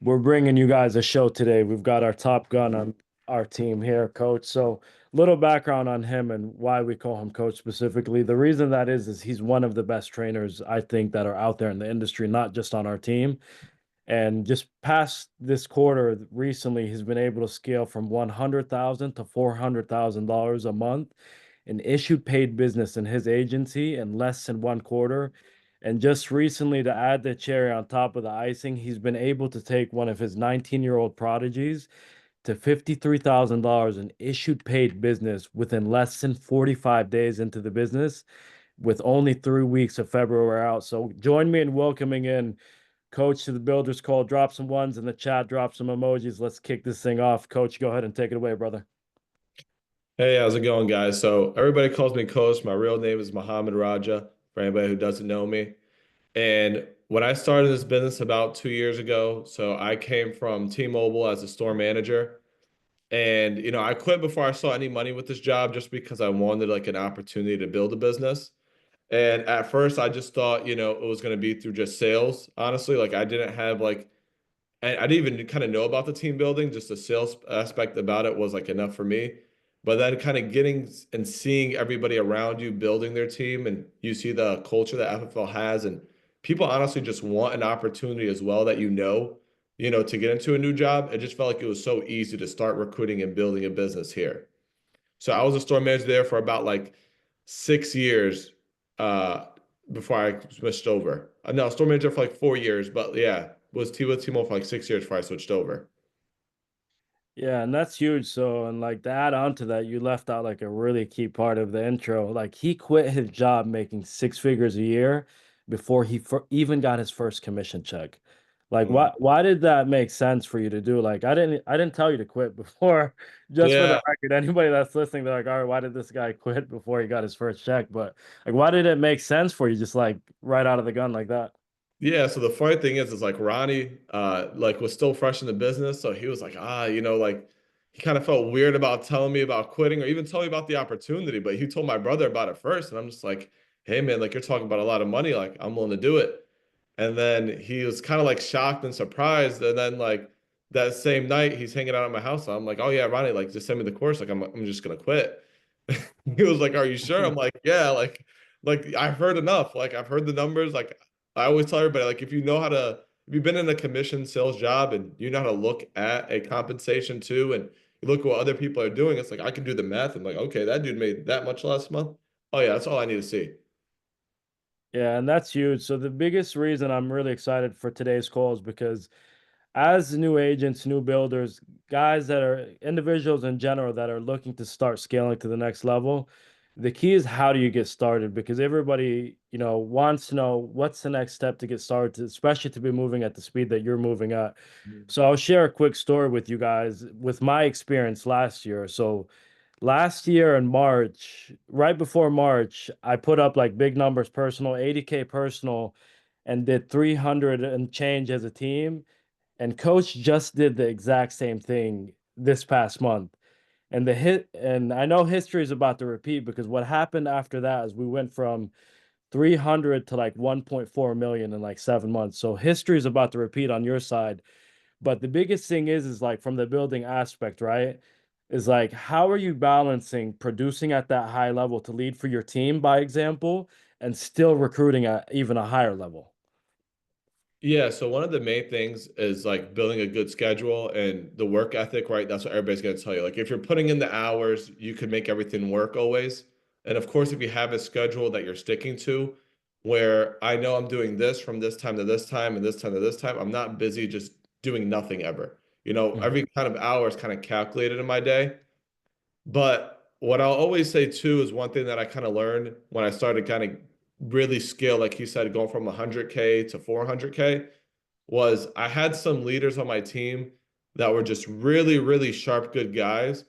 We're bringing you guys a show today. We've got our top gun on our team here, coach. So, little background on him and why we call him coach specifically. The reason that is he's one of the best trainers I think that are out there in the industry, not just on our team. And just past this quarter, recently, he's been able to scale from 100,000 to $400,000 a month in issued paid business in his agency in less than one quarter. And just recently, to add the cherry on top of the icing, he's been able to take one of his 19-year-old prodigies to $53,000 in issued paid business within less than 45 days into the business, with only 3 weeks of February out. So join me in welcoming in Coach to the Builders Call. Drop some ones in the chat, drop some emojis. Let's kick this thing off. Coach, go ahead and take it away, brother. Hey, how's it going, guys? So everybody calls me Coach. My real name is Muhammad Raja, for anybody who doesn't know me. And when I started this business about 2 years ago, so I came from T-Mobile as a store manager. And, I quit before I saw any money with this job just because I wanted like an opportunity to build a business. And at first I just thought, it was going to be through just sales. Honestly, like I didn't have like I didn't even kind of know about the team building, just the sales aspect about it was like enough for me. But then kind of getting and seeing everybody around you building their team and you see the culture that FFL has and people honestly just want an opportunity as well that to get into a new job. It just felt like it was so easy to start recruiting and building a business here. So I was a store manager there for about like 6 years uh, before I switched over. No, store manager for like 4 years, but yeah, was T with T-Mobile for like 6 years before I switched over. Yeah, and that's huge. So, and like to add on to that, you left out like a really key part of the intro. Like he quit his job making six figures a year before he even got his first commission check. Like, Mm. why did that make sense for you to do? Like, I didn't tell you to quit before. Just for the Yeah, record, anybody that's listening, they're like, all right, why did this guy quit before he got his first check? But like, why did it make sense for you, just like right out of the gun like that? yeah. So the funny thing is like Ronnie, like was still fresh in the business, so he was like, like he kind of felt weird about telling me about quitting or even telling me about the opportunity, but he told my brother about it first, and I'm just like, hey man, like you're talking about a lot of money, like I'm willing to do it. And then he was kind of like shocked and surprised. And then like that same night, he's hanging out at my house. I'm like, oh yeah, Ronnie, like just send me the course. Like I'm just gonna quit. He was like, are you sure? I'm like, yeah, like I've heard enough. Like I've heard the numbers. Like I always tell everybody, like if you've been in a commission sales job and you know how to look at a compensation too, and you look at what other people are doing, it's like I can do the math and like, okay, that dude made that much last month. Oh yeah, that's all I need to see. Yeah, and that's huge. So the biggest reason I'm really excited for today's call is because as new agents, new builders, guys that are individuals in general that are looking to start scaling to the next level, the key is how do you get started? Because everybody, wants to know what's the next step to get started, especially to be moving at the speed that you're moving at. So I'll share a quick story with you guys with my experience last year. So last year in March, right before March, I put up like big numbers personal, 80K personal, and did 300 and change as a team. And coach just did the exact same thing this past month. And I know history is about to repeat because what happened after that is we went from 300 to like 1.4 million in like 7 months. So history is about to repeat on your side. But the biggest thing is like from the building aspect, right? Is like how are you balancing producing at that high level to lead for your team by example and still recruiting at even a higher level? Yeah, so one of the main things is like building a good schedule and the work ethic, right? That's what everybody's going to tell you. Like if you're putting in the hours, you can make everything work always. And of course, if you have a schedule that you're sticking to, where I know I'm doing this from this time to this time and this time to this time, I'm not busy just doing nothing ever. Mhm. Every kind of hour is kind of calculated in my day. But what I'll always say too is one thing that I kind of learned when I started kind of really scale, like he said, going from 100K to 400K, was I had some leaders on my team that were just really, really sharp, good guys,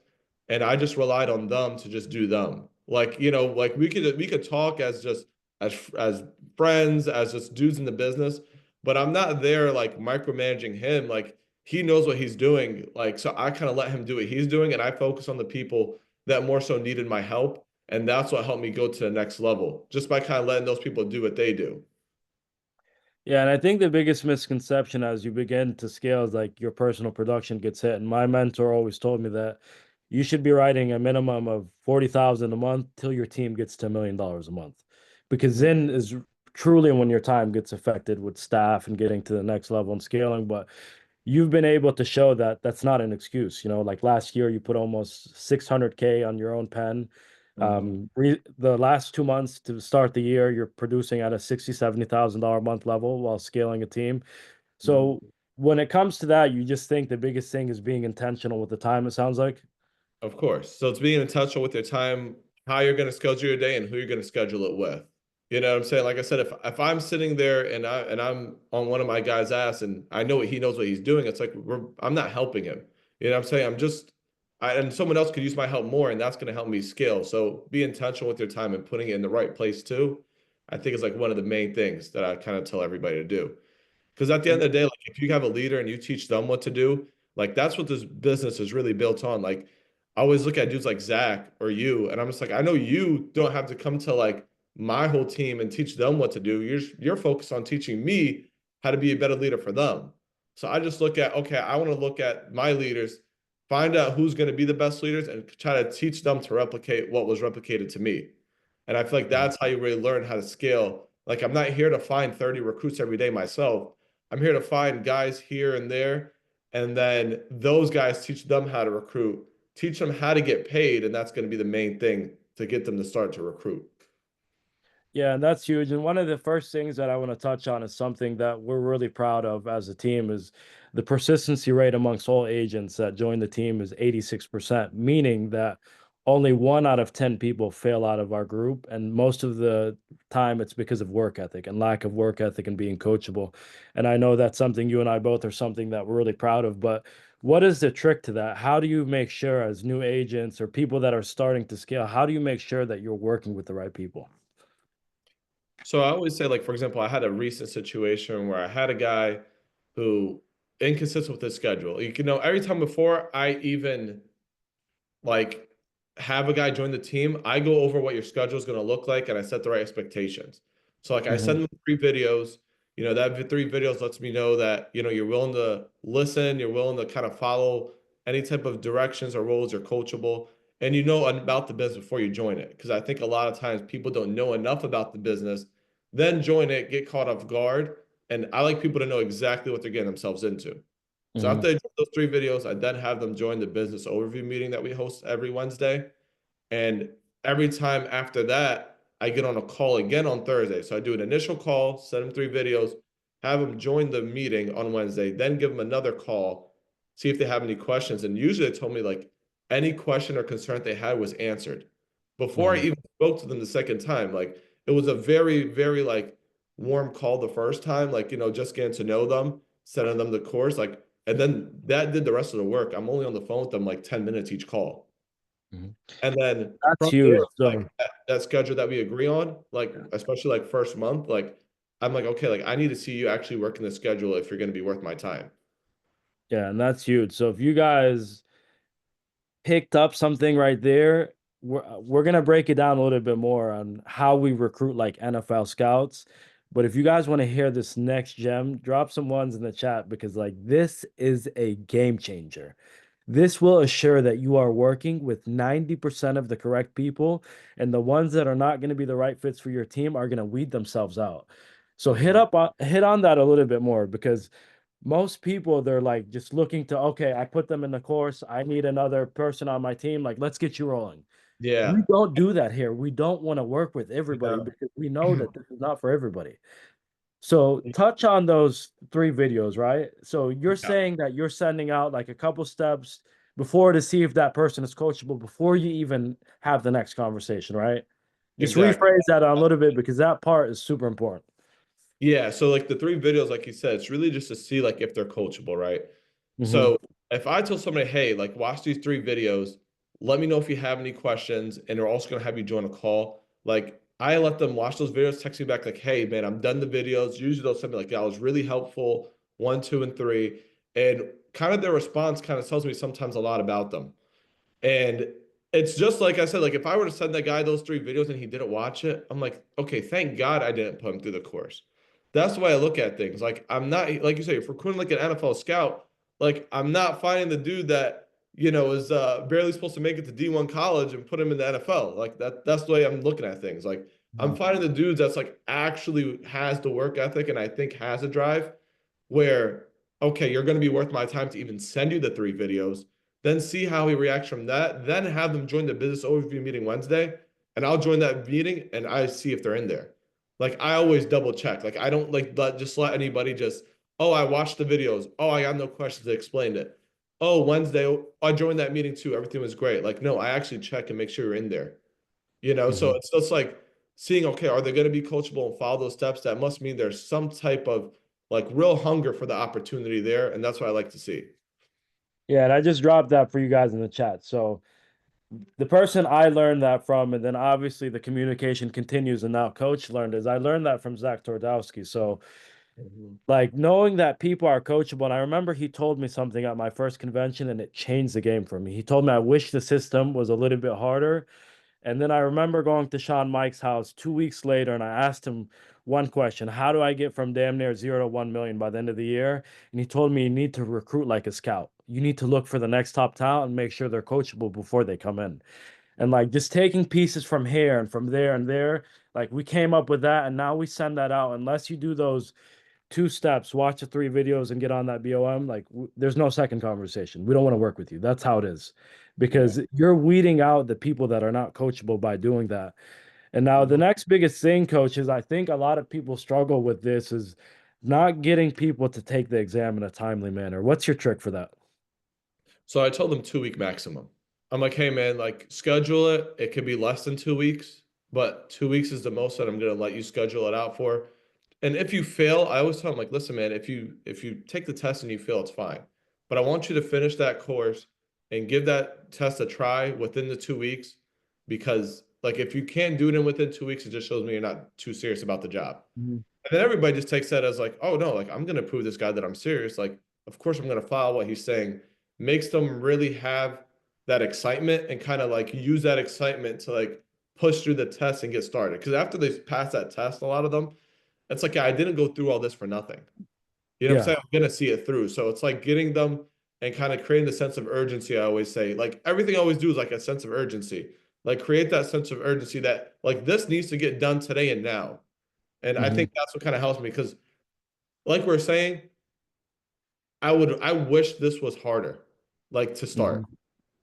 and I just relied on them to just do them. Like, like we could talk as just as friends, as just dudes in the business, but I'm not there like micromanaging him. Like he knows what he's doing. Like, so I kind of let him do what he's doing, and I focus on the people that more so needed my help. And that's what helped me go to the next level, just by kind of letting those people do what they do. Yeah, and I think the biggest misconception as you begin to scale is like your personal production gets hit. And my mentor always told me that you should be writing a minimum of 40,000 a month till your team gets to $1 million a month. Because Mhm. then is truly when your time gets affected with staff and getting to the next level and scaling. But you've been able to show that that's not an excuse. Like last year, you put almost 600K on your own pen. Mhm. The last 2 months to start the year, you're producing at a 60, $70,000 a month level while scaling a team. Mhm. So when it comes to that, you just think the biggest thing is being intentional with the time, it sounds like. Of course. So it's being intentional with your time, how you're going to schedule your day, and who you're going to schedule it with. You know what I'm saying? Like I said, if I'm sitting there and I'm on one of my guys' ass and I know he knows what he's doing, it's like I'm not helping him. You know what I'm saying? And someone else could use my help more, and that's going to help me scale. So be intentional with your time and putting it in the right place too. I think is like one of the main things that I kind of tell everybody to do. Because at the end And of the day, like if you have a leader and you teach them what to do, like that's what this business is really built on. Like I always look at dudes like Zach or you, and I'm just like, I know you don't have to come to like my whole team and teach them what to do. You're focused on teaching me how to be a better leader for them. So I just look at, okay, I want to look at my leaders, find out who's going to be the best leaders, and try to teach them to replicate what was replicated to me. And I feel like that's how you really learn how to scale. Like I'm not here to find 30 recruits every day myself. I'm here to find guys here and there, and then those guys teach them how to recruit, teach them how to get paid, and that's going to be the main thing to get them to start to recruit. Yeah, and that's huge. And one of the first things that I want to touch on is something that we're really proud of as a team is the persistency rate amongst all agents that join the team is 86%, meaning that only 1 out of 10 people fail out of our group. And most of the time it's because of work ethic and lack of work ethic and being coachable. And I know that's something you and I both are something that we're really proud of. But what is the trick to that? How do you make sure as new agents or people that are starting to scale, how do you make sure that you're working with the right people? So I always say, like, for example, I had a recent situation where I had a guy who inconsistent with his schedule. You know, every time before I even like have a guy join the team, I go over what your schedule is going to look like and I set the right expectations. So like I Mhm. send them 3 videos, you know, that 3 videos lets me know that, you know, you're willing to listen, you're willing to kind of follow any type of directions or roles, you're coachable, and you know about the business before you join it. Because I think a lot of times people don't know enough about the business, then join it, get caught off guard. And I like people to know exactly what they're getting themselves into. So after Mhm. they do those 3 videos, I then have them join the business overview meeting that we host every Wednesday. And every time after that, I get on a call again on Thursday. So I do an initial call, send them 3 videos, have them join the meeting on Wednesday, then give them another call, see if they have any questions. And usually they told me like any question or concern they had was answered before I Mhm. even spoke to them the second time. Like it was a very, very like warm call the first time, like, you know, just getting to know them, sending them the course. Like, and then that did the rest of the work. I'm only on the phone with them like 10 minutes each call. Mhm. And then That's from there, huge. like So, that schedule that we agree on, like especially like first month, like I'm like, okay, like I need to see you actually working the schedule if you're going to be worth my time. yeah, and that's huge. So if you guys picked up something right there, we're gonna break it down a little bit more on how we recruit like NFL scouts. But if you guys want to hear this next gem, drop some ones in the chat because like this is a game changer. This will assure that you are working with 90% of the correct people, and the ones that are not going to be the right fits for your team are going to weed themselves out. So Mhm. hit on that a little bit more because most people they're like just looking to, okay, I put them in the course, I need another person on my team, like let's get you rolling. We Yeah. don't do that here. We don't want to work with everybody Yeah. because we know that this is not for everybody. So touch on those 3 videos, right? So you're Yeah, saying that you're sending out like a couple steps before to see if that person is coachable before you even have the next conversation, right? Just exactly. rephrase that a little bit because that part is super important. Yeah, so like the 3 videos, like you said, it's really just to see like if they're coachable, right? Hmm. So if I tell somebody, hey, like watch these 3 videos, let me know if you have any questions, and they're also gonna have you join a call. Like I let them watch those videos, text me back like, hey man, I'm done the videos. Usually they'll send me like, yeah, it was really helpful, 1, 2, and 3. And kind of their response kind of tells me sometimes a lot about them. And it's just like I said, like if I were to send that guy those 3 videos and he didn't watch it, I'm like, okay, thank God I didn't put him through the course That's the way I look at things. Like I'm not like you say, if we're recruiting like an NFL scout, like I'm not finding the dude that is barely supposed to make it to D1 college and put him in the NFL. Like that's the way I'm looking at things. Like I'm Mhm. finding the dudes that's like actually has the work ethic and I think has a drive where okay, you're going to be worth my time to even send you the 3 videos, then see how he reacts from that, then have them join the business overview meeting Wednesday, and I'll join that meeting and I see if they're in there. Like I always double check. Like I don't like just let anybody just, oh, I watched the videos. Oh, I got no questions. They explained it. Oh, Wednesday, I joined that meeting too. Everything was great. Like, no, I actually check and make sure you're in there. So Mhm. it's just like seeing, okay, are they going to be coachable and follow those steps? That must mean there's some type of like real hunger for the opportunity there. And that's what I like to see. Yeah, and I just dropped that for you guys in the chat. So the person I learned that from, and then obviously the communication continues, and now coach learned is I learned that from Zach Twardowski. So Mhm. like knowing that people are coachable, and I remember he told me something at my first convention, and it changed the game for me. He told me I wish the system was a little bit harder. And then I remember going to Sean Mike's house 2 weeks later, and I asked him one question: how do I get from damn near 0 to 1 million by the end of the year? And he told me you need to recruit like a scout. You need to look for the next top talent and make sure they're coachable before they come in. And like just taking pieces from here and from there and there, like we came up with that, and now we send that out. Unless you do those 2 steps, watch the 3 videos and get on that BOM, like there's no second conversation. We don't want to work with you. That's how it is. Yeah. Because you're weeding out the people that are not coachable by doing that. And now the Mhm. next biggest thing, coach, is I think a lot of people struggle with this is not getting people to take the exam in a timely manner. What's your trick for that? So I told them 2 week maximum. I'm like, hey man, like schedule it. It could be less than 2 weeks, but 2 weeks is the most that I'm gonna let you schedule it out for. And if you fail, I always tell them like, listen, man, if you take the test and you fail, it's fine. But I want you to finish that course and give that test a try within the 2 weeks because like if you can't do it in within 2 weeks, it just shows me you're not too serious about the job. Mhm. And then everybody just takes that as like, oh no, like I'm gonna prove this guy that I'm serious. Like, of course I'm gonna follow what he's saying. Makes them really have that excitement and kind of like use that excitement to like push through the test and get started. Because after they pass that test, a lot of them, it's like, yeah, I didn't go through all this for nothing. You know what I'm Yeah. saying? I'm gonna see it through. So it's like getting them and kind of creating the sense of urgency. I always say, like everything I always do is like a sense of urgency. Like create that sense of urgency that like this needs to get done today and now. And I Mhm. think that's what kind of helps me because like we're saying, I wish this was harder, like to start. Mhm.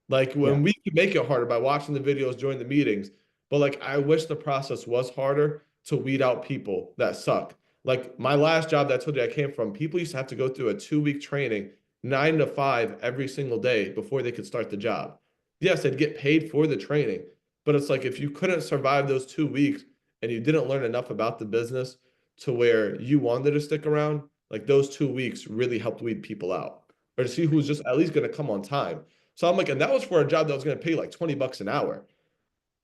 Like Yeah. when we could make it harder by watching the videos, join the meetings, but like I wish the process was harder to weed out people that suck. Like my last job that I told you I came from, people used to have to go through a 2 week training, 9 to 5 every single day before they could start the job. Yes, they'd get paid for the training, but it's like if you couldn't survive those 2 weeks and you didn't learn enough about the business to where you wanted to stick around, like those 2 weeks really helped weed people out or to see who's just at least going to come on time. So I'm like, and that was for a job that was going to pay like $20 an hour.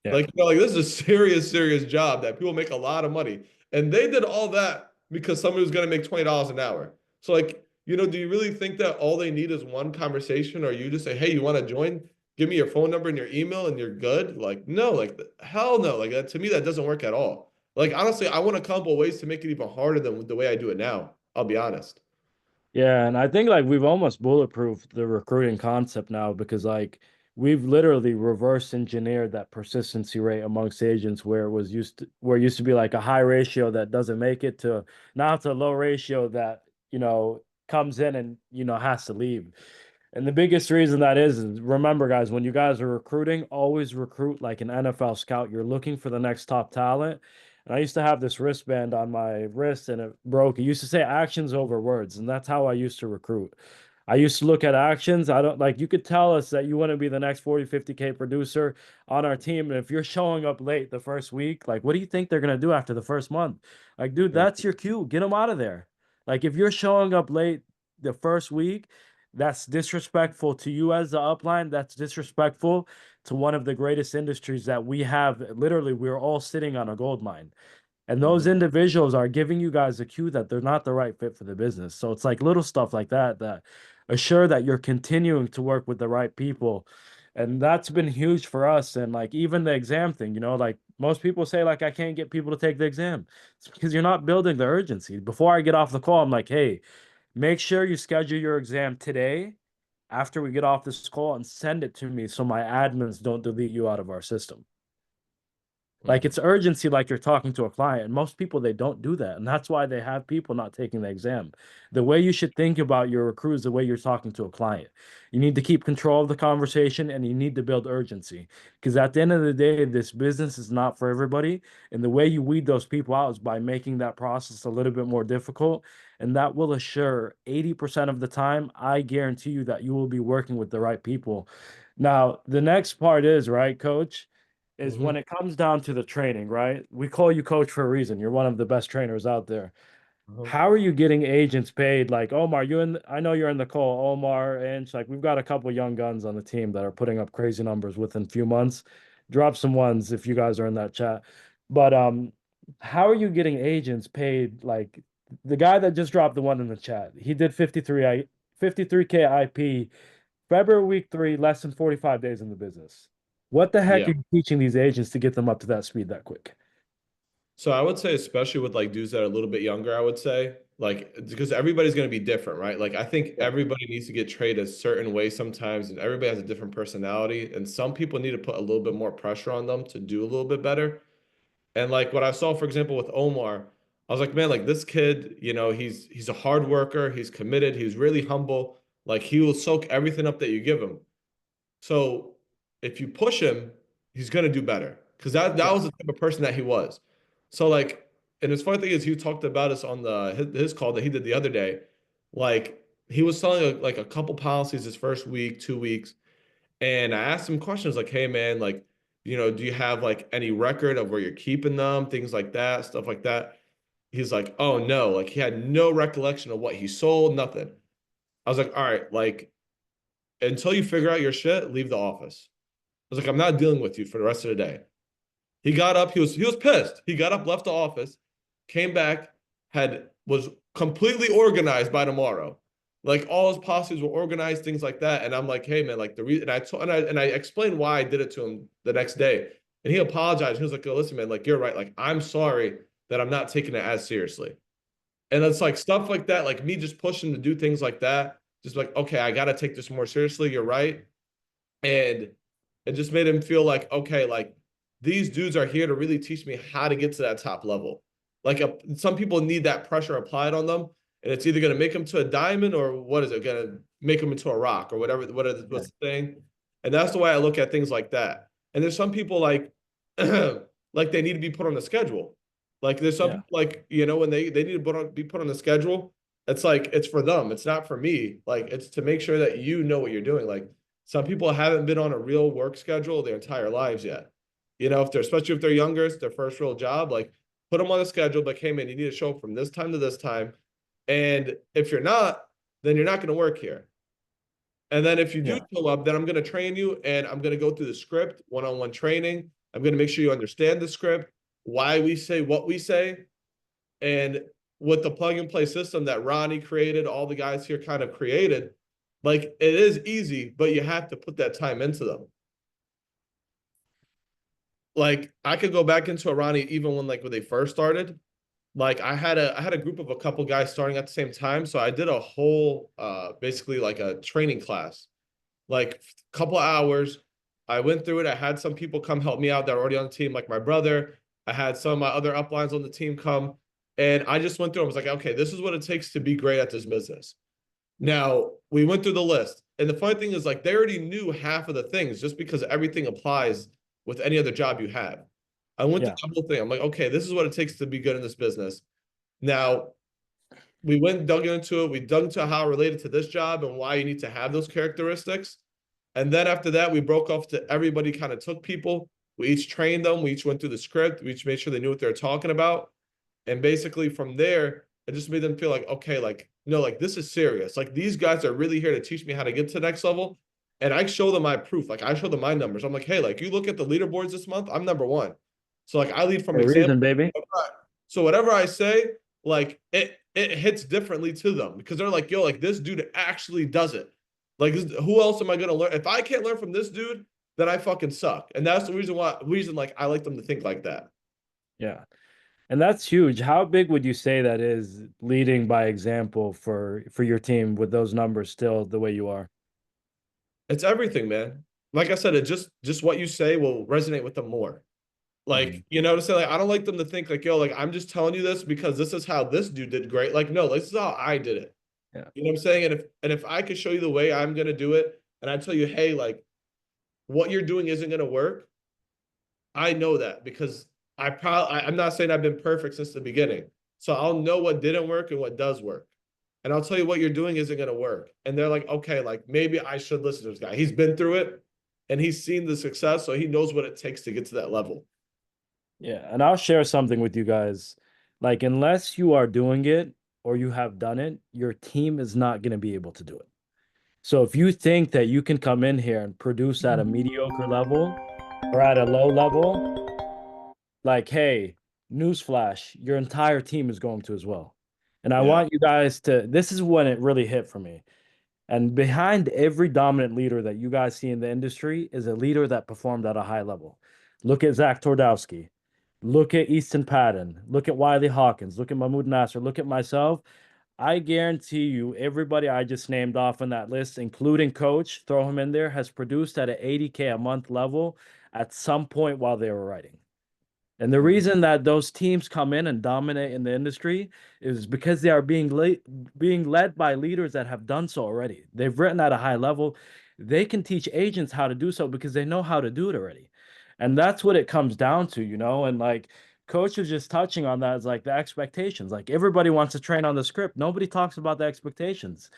Yeah. Like this is a serious, serious job that people make a lot of money. And they did all that because somebody was going to make $20 an hour. So like, do you really think that all they need is one conversation or you just say, hey, you want to join? Give me your phone number and your email and you're good? Like, no, like hell no. Like that, to me, that doesn't work at all. Like honestly, I want to come up with ways to make it even harder than the way I do it now. I'll be honest. Yeah, and I think like we've almost bulletproofed the recruiting concept now because like we've literally reverse engineered that persistency rate amongst agents where it used to be like a high ratio that doesn't make it to now it's a low ratio that, comes in and, has to leave. And the biggest reason that is remember, guys, when you guys are recruiting, always recruit like an NFL scout. You're looking for the next top talent. And I used to have this wristband on my wrist and it broke. It used to say actions over words. And that's how I used to recruit. I used to look at actions. I don't like you could tell us that you want to be the next 40, 50K producer on our team. And if you're showing up late the first week, like what do you think they're gonna do after the first month? Like, dude, that's your cue. Get them out of there. Like if you're showing up late the first week, that's disrespectful to you as the upline. That's disrespectful to one of the greatest industries that we have. Literally, we're all sitting on a gold mine. And those Mhm. individuals are giving you guys a cue that they're not the right fit for the business. So it's like little stuff like that that assure that you're continuing to work with the right people. And that's been huge for us. And like even the exam thing, like most people say, like, I can't get people to take the exam. It's because you're not building the urgency. Before I get off the call, I'm like, hey, make sure you schedule your exam today after we get off this call and send it to me so my admins don't delete you out of our system. Like Mhm. it's urgency, like you're talking to a client. And most people, they don't do that. And that's why they have people not taking the exam. The way you should think about your recruit is the way you're talking to a client. You need to keep control of the conversation and you need to build urgency. Because at the end of the day, this business is not for everybody. And the way you weed those people out is by making that process a little bit more difficult. And that will assure 80% of the time, I guarantee you that you will be working with the right people. Now, the next part is, right, coach? Is Mhm. when it comes down to the training, right? We call you coach for a reason. You're one of the best trainers out there. Uh-huh. How are you getting agents paid? Like Omar, I know you're in the call, Omar, and like we've got a couple young guns on the team that are putting up crazy numbers within a few months. Drop some ones if you guys are in that chat. But how are you getting agents paid? Like the guy that just dropped the one in the chat, he did 53K IP February week 3, less than 45 days in the business. What the heck Yeah. are you teaching these agents to get them up to that speed that quick? So I would say, especially with like dudes that are a little bit younger, I would say, like, because everybody's going to be different, right? Like, I think Yeah. everybody needs to get trained a certain way sometimes, and everybody has a different personality. And some people need to put a little bit more pressure on them to do a little bit better. And like what I saw, for example, with Omar, I was like, man, like this kid, he's a hard worker, he's committed, he's really humble. Like he will soak everything up that you give him. So if you push him, he's gonna do better because that Yeah. was the type of person that he was. So like, and his funny thing is, he talked about us on his call that he did the other day. Like he was selling like a couple policies his first week, 2 weeks, and I asked him questions like, "Hey man, like, do you have like any record of where you're keeping them, things like that, stuff like that?" He's like, "Oh no," like he had no recollection of what he sold, nothing. I was like, "All right, like until you figure out your shit, leave the office." I was like, I'm not dealing with you for the rest of the day. He got up, he was pissed. He got up, left the office, came back, was completely organized by tomorrow. Like all his policies were organized, things like that. And I'm like, hey man, like the reason and I told and I explained why I did it to him the next day. And he apologized. He was like, oh, listen, man, like you're right. Like, I'm sorry that I'm not taking it as seriously. And it's like stuff like that, like me just pushing to do things like that. Just like, okay, I gotta take this more seriously. You're right. And it just made him feel like, okay, like these dudes are here to really teach me how to get to that top level. Like some people need that pressure applied on them, and it's either going to make them to a diamond or what is it going to make them into a rock or whatever. Yeah. What's the thing? And that's the way I look at things like that. And there's some people like like they need to be put on the schedule. Like there's some Yeah. people like when they need to be put on the schedule. It's like it's for them. It's not for me. Like it's to make sure that you know what you're doing. Like some people haven't been on a real work schedule their entire lives yet. If they're especially if they're younger, it's their first real job. Like put them on a schedule, like, hey man, you need to show up from this time to this time. And if you're not, then you're not going to work here. And then if you do Yeah. show up, then I'm going to train you and I'm going to go through the script, one-on-one training. I'm going to make sure you understand the script, why we say what we say. And with the plug and play system that Ronnie created, all the guys here kind of created, like it is easy, but you have to put that time into them. Like I could go back into a Ronnie even when they first started. Like I had a group of a couple guys starting at the same time. So I did a whole basically like a training class, like a couple of hours. I went through it. I had some people come help me out that are already on the team, like my brother. I had some of my other uplines on the team come. And I just went through. I was like, okay, this is what it takes to be great at this business. Now we went through the list, and the funny thing is, like, they already knew half of the things just because everything applies with any other job you have. I went through Yeah. the whole thing. I'm like, okay, this is what it takes to be good in this business. Now we went and dug into it. We dug into how it related to this job and why you need to have those characteristics. And then after that, we broke off to everybody kind of took people. We each trained them. We each went through the script. We each made sure they knew what they were talking about. And basically from there, it just made them feel like, okay, like, no, like this is serious. Like these guys are really here to teach me how to get to the next level. And I show them my proof. Like I show them my numbers. I'm like, hey, like you look at the leaderboards this month, I'm number one. So like I lead from A example. reason, baby. So whatever I say, like it hits differently to them because they're like, yo, like this dude actually does it. Like, who else am I gonna learn? If I can't learn from this dude, then I fucking suck. And that's the reason like I like them to think like that. Yeah. And that's huge. How big would you say that is leading by example for your team with those numbers still the way you are? It's everything, man. Like I said, it just what you say will resonate with them more. Mhm. Like, you know what I'm saying? Like, I don't like them to think like, yo, like I'm just telling you this because this is how this dude did great. Like, no, this is how I did it. Yeah. You know what I'm saying? And if I could show you the way I'm gonna do it, and I tell you, hey, like what you're doing isn't gonna work, I know that because I'm not saying I've been perfect since the beginning. So I'll know what didn't work and what does work. And I'll tell you what you're doing isn't gonna work. And they're like, okay, like maybe I should listen to this guy. He's been through it and he's seen the success, so he knows what it takes to get to that level. Yeah. And I'll share something with you guys. Like, unless you are doing it or you have done it, your team is not going to be able to do it. So if you think that you can come in here and produce at a mediocre level or at a low level, like, hey, newsflash, your entire team is going to as well. And I Yeah. want you guys to, this is when it really hit for me. And behind every dominant leader that you guys see in the industry is a leader that performed at a high level. Look at Zach Twardowski. Look at Easton Patton. Look at Wiley Hawkins. Look at Mahmoud Nasser. Look at myself. I guarantee you, everybody I just named off on that list, including coach, throw him in there, has produced at an 80K a month level at some point while they were writing. And the Mhm. reason that those teams come in and dominate in the industry is because they are being led by leaders that have done so already. They've written at a high level. They can teach agents how to do so because they know how to do it already. And that's what it comes down to, you know? And like coach was just touching on that is like the expectations. Like everybody wants to train on the script. Nobody talks about the expectations.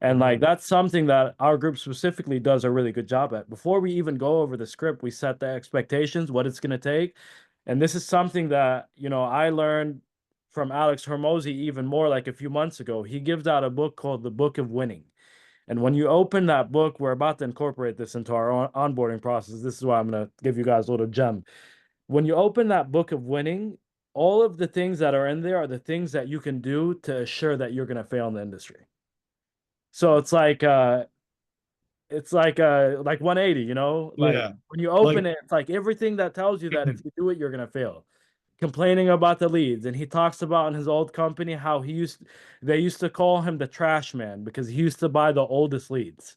And like Mhm. that's something that our group specifically does a really good job at. Before we even go over the script, we set the expectations, what it's going to take. And this is something that, you know, I learned from Alex Hormozy even more like a few months ago. He gives out a book called The Book of Winning. And when you open that book, we're about to incorporate this into our onboarding process. This is why I'm going to give you guys a little gem. When you open that book of winning, all of the things that are in there are the things that you can do to assure that you're going to fail in the industry. So it's like 180, you know? Like Yeah. when you Like, open it, it's like everything that tells you that if you do it, you're gonna fail. Complaining about the leads. And he talks about in his old company how they used to call him the trash man because he used to buy the oldest leads.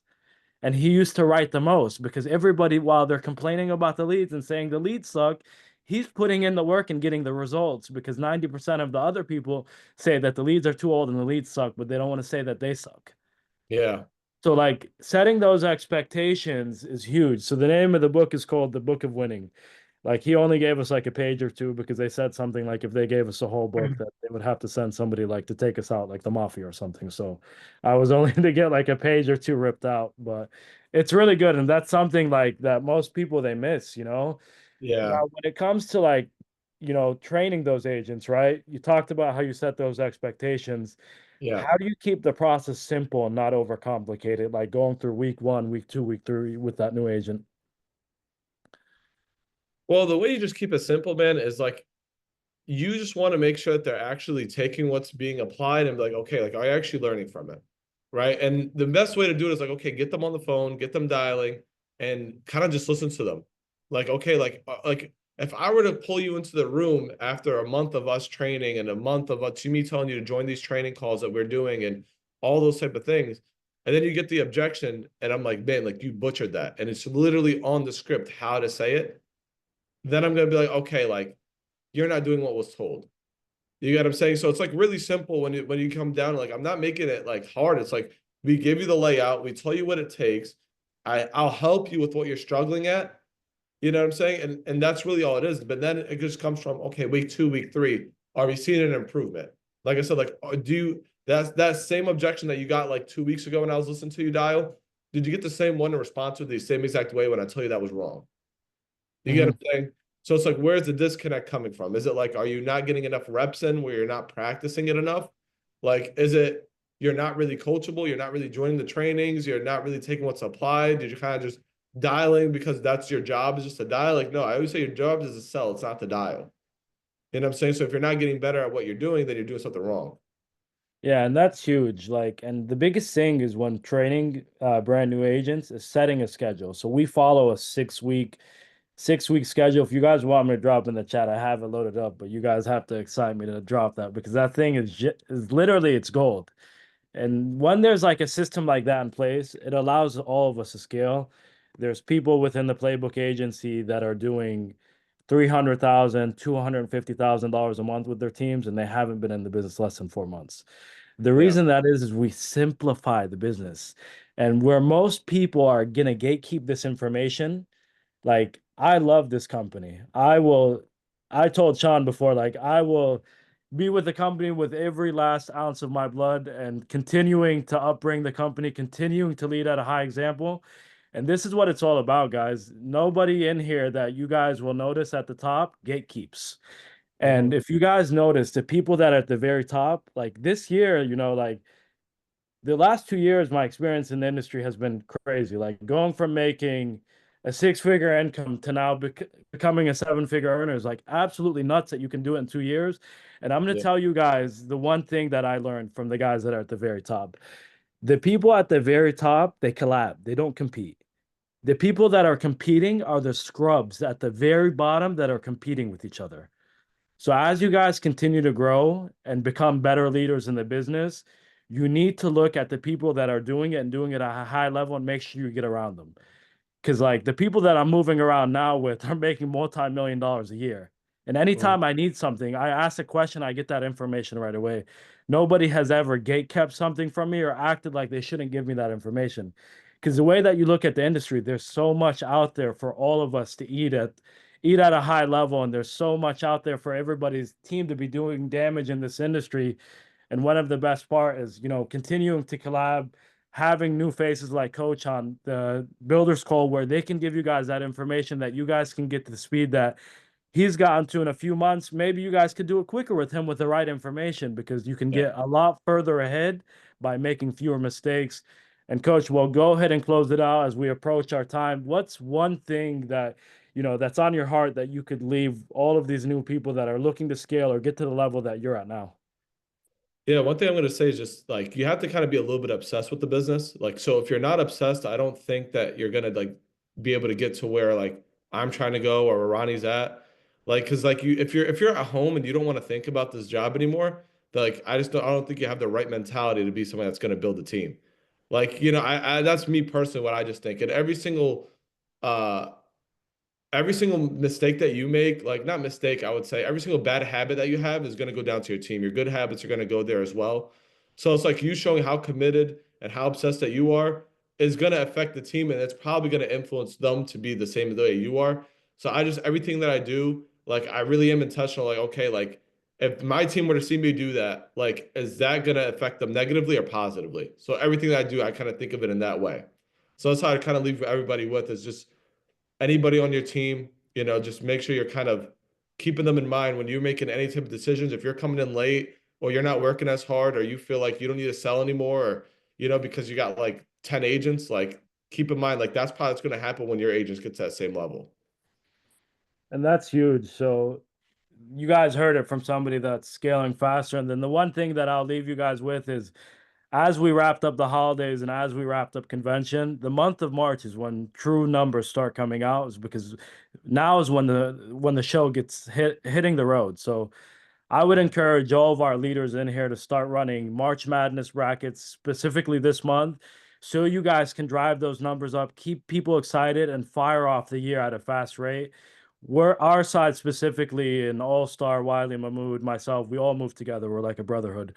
And he used to write the most because everybody, while they're complaining about the leads and saying the leads suck, he's putting in the work and getting the results because 90% of the other people say that the leads are too old and the leads suck, but they don't want to say that they suck. yeah. So like setting those expectations is huge. So the name of the book is called The Book of Winning. Like he only gave us like a page or two because they said something like if they gave us a whole book that they would have to send somebody like to take us out like the mafia or something. So I was only to get like a page or two ripped out, but it's really good and that's something like that most people they miss, you know. Yeah. Now when it comes to like training those agents, right? You talked about how you set those expectations. Yeah. How do you keep the process simple and not overcomplicated, like going through week one, week two, week three with that new agent? Well, the way you just keep it simple, man, is like you just want to make sure that they're actually taking what's being applied and be like, okay, like, are you actually learning from it? Right. And the best way to do it is like, okay, get them on the phone, get them dialing, and kind of just listen to them. Like, okay, like if I were to pull you into the room after a month of us training and a month of us, me telling you to join these training calls that we're doing and all those type of things, and then you get the objection, and I'm like, man, like you butchered that. And it's literally on the script how to say it. Then I'm gonna be like, okay, like you're not doing what was told. You get what I'm saying? So it's like really simple when you come down. Like I'm not making it like hard. It's like we give you the layout, we tell you what it takes. I'll help you with what you're struggling at. You know what I'm saying? And that's really all it is. But then it just comes from okay, week two, week three. Are we seeing an improvement? Like I said, like do you that same objection that you got like 2 weeks ago when I was listening to you dial? Did you get the same one in response to the same exact way when I tell you that was wrong? You get what Mhm. I'm saying? So it's like, where's the disconnect coming from? Is it like, are you not getting enough reps in where you're not practicing it enough? Like, is it you're not really coachable? You're not really joining the trainings? You're not really taking what's applied? Did you kind of just dialing because that's your job is just to dial? Like, no, I always say your job is to sell, it's not to dial. You know what I'm saying? So if you're not getting better at what you're doing, then you're doing something wrong. Yeah, and that's huge. Like, and the biggest thing is when training brand new agents is setting a schedule. So we follow a 6 week schedule. If you guys want me to drop in the chat, I have it loaded up, but you guys have to excite me to drop that because that thing is literally it's gold. And when there's like a system like that in place, it allows all of us to scale. There's people within the playbook agency that are doing 300,000, $250,000 a month with their teams, and they haven't been in the business less than 4 months. The Yeah. reason that is we simplify the business. And where most people are gonna gatekeep this information, like I love this company. I told Sean before, like I will be with the company with every last ounce of my blood and continuing to upbring the company, continuing to lead at a high example. And this is what it's all about, guys. Nobody in here that you guys will notice at the top gatekeeps. And Hmm. if you guys notice, the people that are at the very top, like this year, like the last 2 years, my experience in the industry has been crazy. Like going from making a six-figure income to now becoming a seven-figure earner is like absolutely nuts that you can do it in 2 years. And I'm going to Yeah. tell you guys the one thing that I learned from the guys that are at the very top. The people at the very top, they collab, they don't compete. The people that are competing are the scrubs at the very bottom that are competing with each other. So as you guys continue to grow and become better leaders in the business, you need to look at the people that are doing it and doing it at a high level and make sure you get around them. Because like the people that I'm moving around now with are making multi-million dollars a year. And Mm. anytime I need something, I ask a question, I get that information right away. Nobody has ever gate kept something from me or acted like they shouldn't give me that information. Because the way that you look at the industry, there's so much out there for all of us to eat at a high level, and there's so much out there for everybody's team to be doing damage in this industry. And one of the best part is, continuing to collab, having new faces like Coach on the Builders Call, where they can give you guys that information that you guys can get to the speed that he's gotten to in a few months. Maybe you guys could do it quicker with him with the right information because you can Yeah. get a lot further ahead by making fewer mistakes. And Coach, well, go ahead and close it out as we approach our time. What's one thing that that's on your heart that you could leave all of these new people that are looking to scale or get to the level that you're at now? Yeah, one thing I'm going to say is just like you have to kind of be a little bit obsessed with the business. Like, so if you're not obsessed, I don't think that you're going to like be able to get to where like I'm trying to go or where Ronnie's at. Like, because like if you're at home and you don't want to think about this job anymore, like I don't think you have the right mentality to be someone that's going to build a team. Like, I that's me personally what I just think. And uh every single mistake that you make, like not mistake, I would say every single bad habit that you have is going to go down to your team. Your good habits are going to go there as well. So it's like you showing how committed and how obsessed that you are is going to affect the team, and it's probably going to influence them to be the same way you are. So I just everything that I do, like I really am intentional. Like okay, like if my team were to see me do that, like is that going to affect them negatively or positively? So everything that I do, I kind of think of it in that way. So that's how I kind of leave everybody with is just anybody on your team, just make sure you're kind of keeping them in mind when you're making any type of decisions. If you're coming in late or you're not working as hard or you feel like you don't need to sell anymore or, because you got like 10 agents, like keep in mind, like that's probably what's going to happen when your agents get to that same level. And that's huge. So you guys heard it from somebody that's scaling faster. And then the one thing that I'll leave you guys with is as we wrapped up the holidays and as we wrapped up convention, the month of March is when true numbers start coming out, is because now is when the show gets hitting the road. So I would encourage all of our leaders in here to start running March Madness brackets specifically this month so you guys can drive those numbers up, keep people excited, and fire off the year at a fast rate. We're our side specifically, in All Star, Wiley, Mahmood, myself, we all move together. We're like a brotherhood.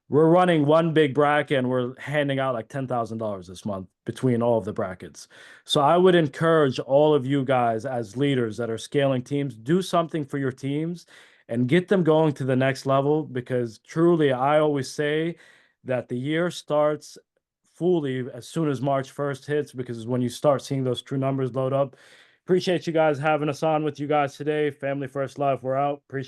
We're running one big bracket and we're handing out like $10,000 this month between all of the brackets. So I would encourage all of you guys as leaders that are scaling teams, do something for your teams and get them going to the next level because truly, I always say that the year starts fully as soon as March 1st hits because when you start seeing those true numbers load up. Appreciate you guys having us on with you guys today. Family First Life, we're out. Appreciate